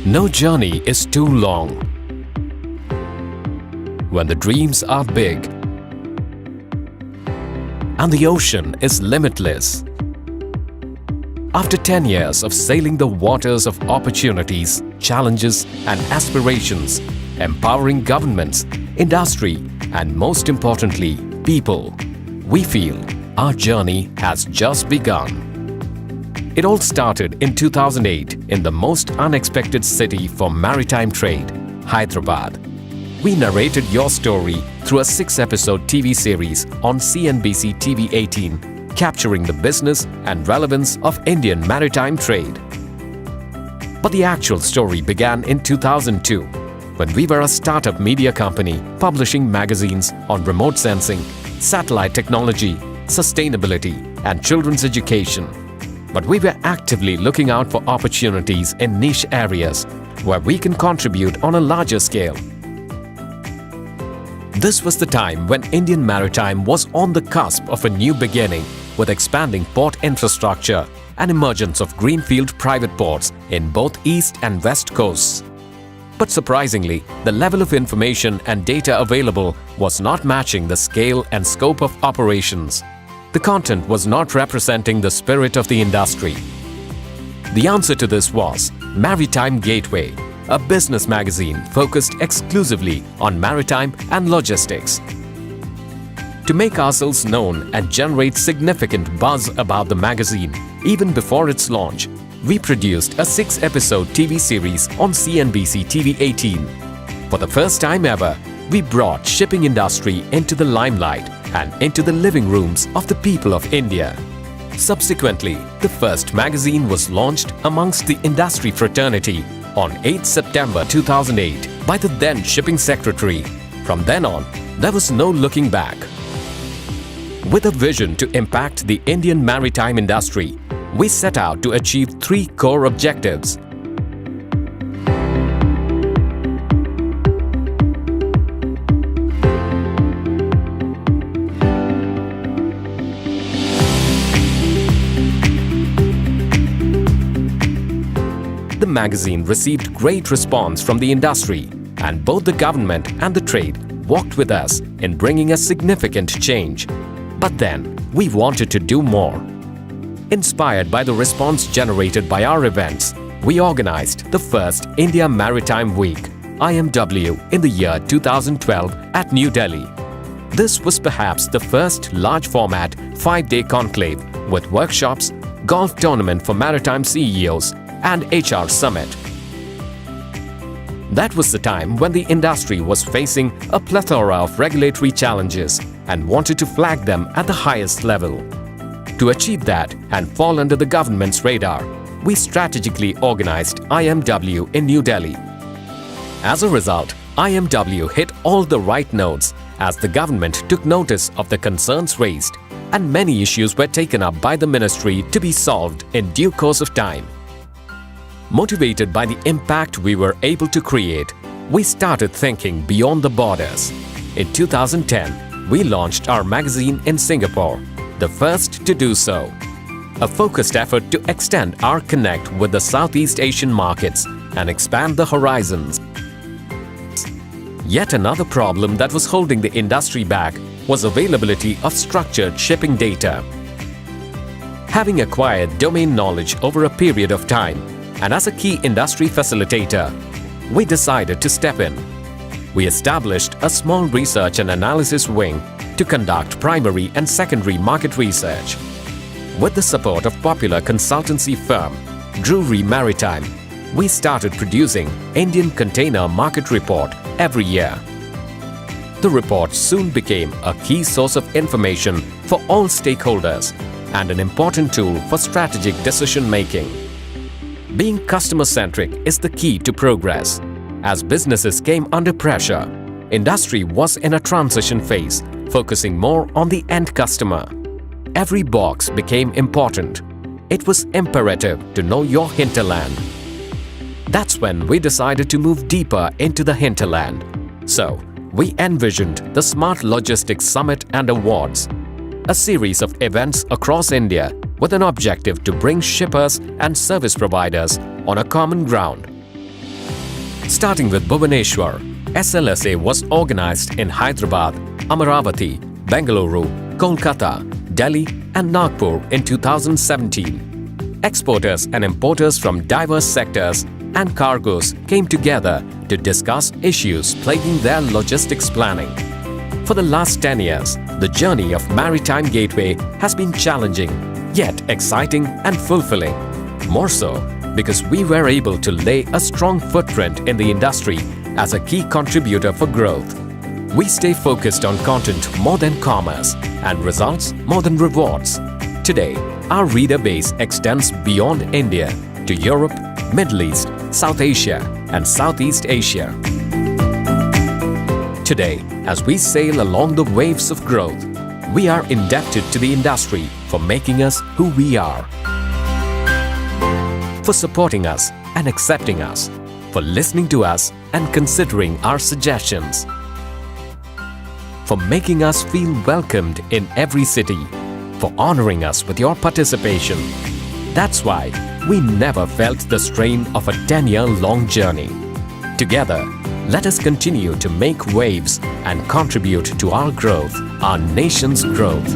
No journey is too long. When the dreams are big and the ocean is limitless. After 10 years of sailing the waters of opportunities, challenges and aspirations, empowering governments, industry and most importantly, people, we feel our journey has just begun. It all started in 2008 in the most unexpected city for maritime trade, Hyderabad. We narrated your story through a 6-episode TV series on CNBC TV 18, capturing the business and relevance of Indian maritime trade. But the actual story began in 2002, when we were a startup media company publishing magazines on remote sensing, satellite technology, sustainability, and children's education. But we were actively looking out for opportunities in niche areas where we can contribute on a larger scale. This was the time when Indian maritime was on the cusp of a new beginning with expanding port infrastructure and emergence of greenfield private ports in both east and west coasts. But surprisingly, the level of information and data available was not matching the scale and scope of operations. The content was not representing the spirit of the industry. The answer to this was Maritime Gateway, a business magazine focused exclusively on maritime and logistics. To make ourselves known and generate significant buzz about the magazine, even before its launch, we produced a 6-episode TV series on CNBC TV 18. For the first time ever, we brought shipping industry into the limelight and into the living rooms of the people of India. Subsequently, the first magazine was launched amongst the industry fraternity on 8 September 2008 by the then shipping secretary. From then on, there was no looking back. With a vision to impact the Indian maritime industry, we set out to achieve 3 core objectives. The magazine received great response from the industry, and both the government and the trade walked with us in bringing a significant change. But then, we wanted to do more. Inspired by the response generated by our events, we organized the first India Maritime Week, IMW, in the year 2012 at New Delhi. This was perhaps the first large-format 5-day conclave with workshops, golf tournament for maritime CEOs, and HR summit. That was the time when the industry was facing a plethora of regulatory challenges and wanted to flag them at the highest level. To achieve that and fall under the government's radar, we strategically organized IMW in New Delhi. As a result, IMW hit all the right notes as the government took notice of the concerns raised, and many issues were taken up by the ministry to be solved in due course of time. Motivated by the impact we were able to create, we started thinking beyond the borders. In 2010, we launched our magazine in Singapore, the first to do so. A focused effort to extend our connect with the Southeast Asian markets and expand the horizons. Yet another problem that was holding the industry back was availability of structured shipping data. Having acquired domain knowledge over a period of time, and as a key industry facilitator, we decided to step in. We established a small research and analysis wing to conduct primary and secondary market research. With the support of popular consultancy firm Drury Maritime, we started producing Indian Container Market Report every year. The report soon became a key source of information for all stakeholders and an important tool for strategic decision-making. Being customer-centric is the key to progress. As businesses came under pressure, industry was in a transition phase, focusing more on the end customer. Every box became important. It was imperative to know your hinterland. That's when we decided to move deeper into the hinterland. So, we envisioned the Smart Logistics Summit and Awards, a series of events across India with an objective to bring shippers and service providers on a common ground. Starting with Bhubaneswar, SLSA was organized in Hyderabad, Amaravati, Bengaluru, Kolkata, Delhi and Nagpur in 2017. Exporters and importers from diverse sectors and cargoes came together to discuss issues plaguing their logistics planning. For the last 10 years, the journey of Maritime Gateway has been challenging, yet exciting and fulfilling. More so because we were able to lay a strong footprint in the industry as a key contributor for growth. We stay focused on content more than commerce and results more than rewards. Today, our reader base extends beyond India to Europe, Middle East, South Asia and Southeast Asia. Today, as we sail along the waves of growth, we are indebted to the industry for making us who we are, for supporting us and accepting us, for listening to us and considering our suggestions, for making us feel welcomed in every city, for honoring us with your participation. That's why we never felt the strain of a 10-year-long journey. Together, let us continue to make waves and contribute to our growth, our nation's growth.